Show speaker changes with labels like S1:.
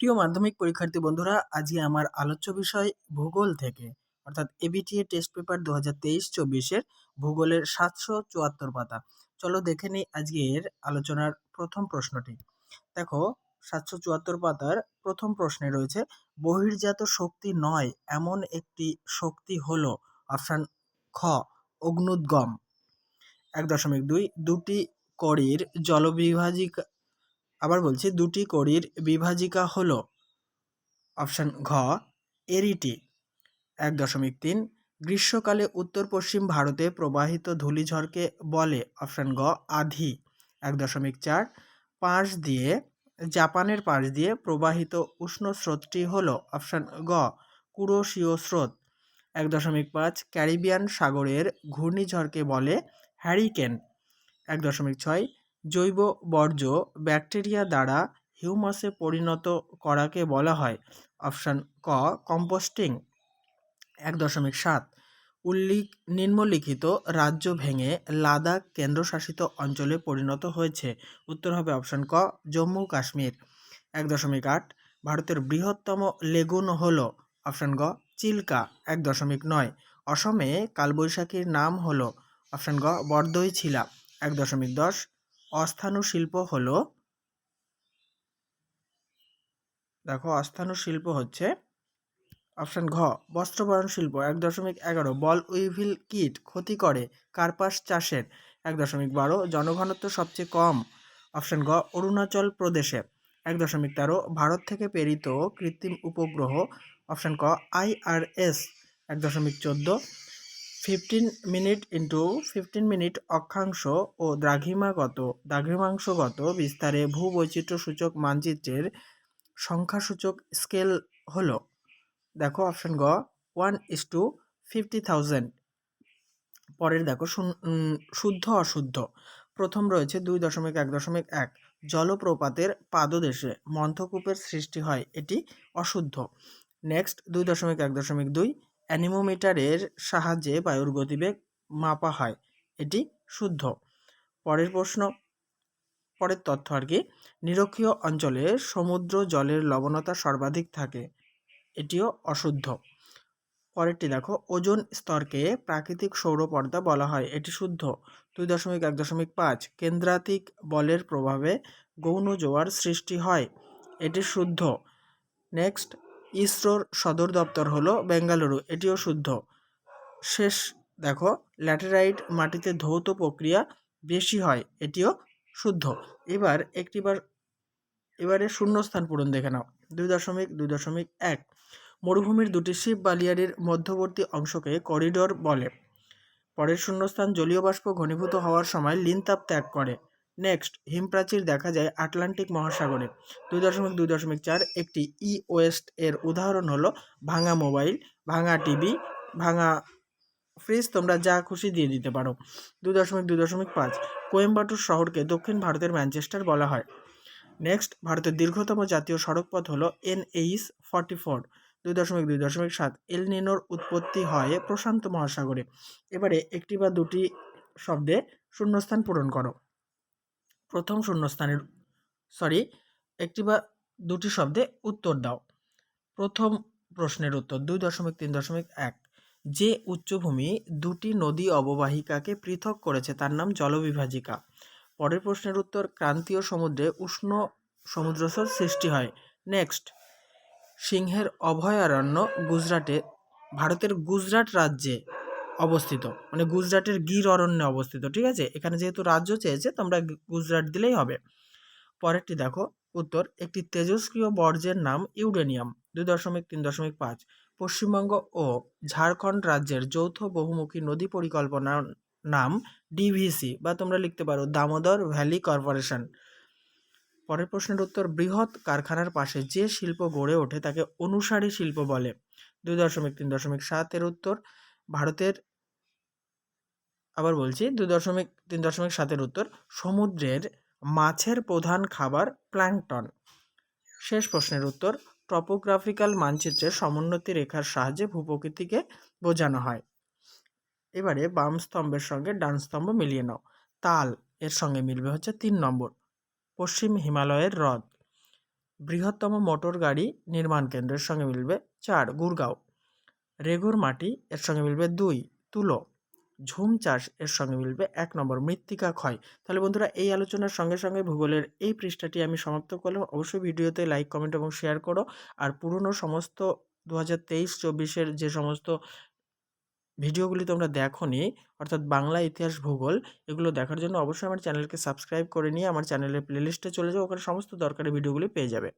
S1: প্রিয় মাধ্যমিক পরীক্ষার্থী বন্ধুরা, আজকে আমার আলোচ্য বিষয় ভূগোল থেকে অর্থাৎ এবিটিএ টেস্ট পেপার 2023-24 ভূগোলের 774 পাতা। চলো দেখে নিই আজকের আলোচনার প্রথম প্রশ্নটি। দেখো, 774 পাতার প্রথম প্রশ্নে রয়েছে, বহির্জাত শক্তি নয় এমন একটি শক্তি হলো অপশান খ অগ্নুদ্গম। 1.2 দুটি কড়ির জলবিভাজিকা, আবার বলছি দুটি কড়ির বিভাজিকা হলো অপশান ঘ এরিটি। 1.3 গ্রীষ্মকালে উত্তর পশ্চিম ভারতে প্রবাহিত ধূলিঝড়কে বলে অপশান গ আধি। 1.4 পাশ দিয়ে জাপানের পাশ দিয়ে প্রবাহিত উষ্ণ স্রোতটি হল অপশান গ কুরোশীয় স্রোত। 1.5 ক্যারিবিয়ান সাগরের ঘূর্ণিঝড়কে বলে হ্যারিকেন। 1.6 জৈব বর্জ্য ব্যাকটেরিয়া দ্বারা হিউমাসে পরিণত করাকে বলা হয় অপশান ক কম্পোস্টিং। 1.7 নিম্নলিখিত রাজ্য ভেঙে লাদাখ কেন্দ্রশাসিত অঞ্চলে পরিণত হয়েছে, উত্তর হবে অপশান ক জম্মু কাশ্মীর। 1.8 ভারতের বৃহত্তম লেগুন হল অপশান গ চিল্কা। 1.9 অসমে কালবৈশাখীর নাম হল অপশান গ বরদইছিলা। 1.10 অস্থানু শিল্প হল, দেখো অস্থানু শিল্প হচ্ছে অপশান ঘ বস্ত্রবয়ন শিল্প। 1.11 বল উইভিল কীট ক্ষতি করে কার্পাস চাষের। 1.12 জনঘনত্ব সবচেয়ে কম অপশান গ অরুণাচল প্রদেশে। 1.13 ভারত থেকে প্রেরিত কৃত্রিম উপগ্রহ অপশান ক IRS। 1.14 15 মিনিট অক্ষাংশ ও দ্রাঘিমাংশগত বিস্তারে ভূবৈচিত্র্যসূচক মানচিত্রের সংখ্যাসূচক স্কেল হলো, দেখো অপশান গ 1:50,000। পরের দেখো শুদ্ধ অশুদ্ধ। প্রথম রয়েছে 2.1.1 জলপ্রপাতের পাদদেশে মন্থকূপের সৃষ্টি হয়, এটি অশুদ্ধ। নেক্সট 2.1.2 অ্যানিমোমিটারের সাহায্যে বায়ুর গতিবেগ মাপা হয়, এটি শুদ্ধ। পরের প্রশ্ন, পরের তথ্য আর কি, নিরক্ষীয় অঞ্চলে সমুদ্র জলের লবণতা সর্বাধিক থাকে, এটিও অশুদ্ধ। পরেরটি দেখো, ওজোন স্তরকে প্রাকৃতিক সৌরপর্দা বলা হয়, এটি শুদ্ধ। 2.1.5 কেন্দ্রাতিক বলের প্রভাবে গৌণ জোয়ার সৃষ্টি হয়, এটি শুদ্ধ। নেক্সট, ইসরোর সদর দপ্তর হলো বেঙ্গালুরু, এটিও শুদ্ধ। শেষ দেখো, ল্যাটেরাইট মাটিতে ধৌত প্রক্রিয়া বেশি হয়, এটিও শুদ্ধ। এবারে শূন্যস্থান পূরণ দেখে নাও। 2.2.1 মরুভূমির দুটি শিব বালিয়াড়ির মধ্যবর্তী অংশকে করিডোর বলে। পরের শূন্যস্থান জলীয় বাষ্প ঘনীভূত হওয়ার সময় লিনতাপ ত্যাগ করে। নেক্সট, হিমপ্রাচীর দেখা যায় আটলান্টিক মহাসাগরে। 2.2.4 একটি ওয়েস্ট এর উদাহরণ হলো ভাঙা মোবাইল, ভাঙা টিভি, ভাঙা ফ্রিজ, তোমরা যা খুশি দিয়ে দিতে পারো। 2.2.5 কোয়েম্বাটুর শহরকে দক্ষিণ ভারতের ম্যানচেস্টার বলা হয়। নেক্সট, ভারতের দীর্ঘতম জাতীয় সড়কপথ হলো NH44। 2.2.7 এল নিনোর উৎপত্তি হয় প্রশান্ত মহাসাগরে। এবারে একটি বা দুটি শব্দে শূন্যস্থান পূরণ করো। প্রথম শূন্যস্থানের একটি বা দুটি শব্দে উত্তর দাও। প্রথম প্রশ্নের উত্তর 2.3.1 যে উচ্চভূমি দুটি নদী অববাহিকাকে পৃথক করেছে তার নাম জলবিভাজিকা। পরের প্রশ্নের উত্তর, ক্রান্তীয় সমুদ্রে উষ্ণ সমুদ্রস্রোত সৃষ্টি হয়। নেক্সট, সিংহের অভয়ারণ্য গুজরাটে, ভারতের গুজরাট রাজ্যে অবস্থিত, মানে গুজরাটের গির অরণ্যে অবস্থিত, ঠিক আছে। এখানে যেহেতু রাজ্য চেয়েছে তোমরা গুজরাট দিলেই হবে। পরেরটি দেখো উত্তর, একটি তেজস্ক্রিয় বর্জ্যের নাম ইউরেনিয়াম। 2.3.5 পশ্চিমবঙ্গ ও ঝাড়খণ্ড রাজ্যের যৌথ বহুমুখী নদী পরিকল্পনার নাম DVC, বা তোমরা লিখতে পারো দামোদর ভ্যালি কর্পোরেশন। পরের প্রশ্নের উত্তর, বৃহৎ কারখানার পাশে যে শিল্প গড়ে ওঠে তাকে অনুসারী শিল্প বলে। 2.3.7 এর উত্তর, ভারতের, আবার বলছি 2.3.7 এর উত্তর, সমুদ্রের মাছের প্রধান খাবার প্ল্যাঙ্কটন। শেষ প্রশ্নের উত্তর, টপোগ্রাফিক্যাল মানচিত্রের সমোন্নতি রেখার সাহায্যে ভূপ্রকৃতিকে বোঝানো হয়। এবারে বাম স্তম্ভের সঙ্গে ডান স্তম্ভ মিলিয়ে নাও। তাল এর সঙ্গে মিলবে হচ্ছে 3 নম্বর, পশ্চিম হিমালয়ের হ্রদ। বৃহত্তম মোটর গাড়ি নির্মাণ কেন্দ্র এর সঙ্গে মিলবে 4 গুরগাঁও। রেগুর মাটি এর সঙ্গে মিলবে 2 তুলো। ঝুম চাষ এর সঙ্গে মিলবে 1 নম্বর মৃত্তিকা ক্ষয়। তাহলে বন্ধুরা এই আলোচনার সঙ্গে সঙ্গে ভূগোলের এই পৃষ্ঠাটি আমি সমাপ্ত করলাম। অবশ্যই ভিডিওতে লাইক, কমেন্ট এবং শেয়ার করো। আর পুরনো সমস্ত 2023-24 এর যে সমস্ত ভিডিওগুলি তোমরা দেখোনি, অর্থাৎ বাংলা, ইতিহাস, ভূগোল, এগুলো দেখার জন্য অবশ্যই আমার চ্যানেলকে সাবস্ক্রাইব করে নিয়ে আমার চ্যানেলের প্লেলিস্টে চলে যাও। ওখানে সমস্ত দরকারি ভিডিওগুলি পেয়ে যাবে।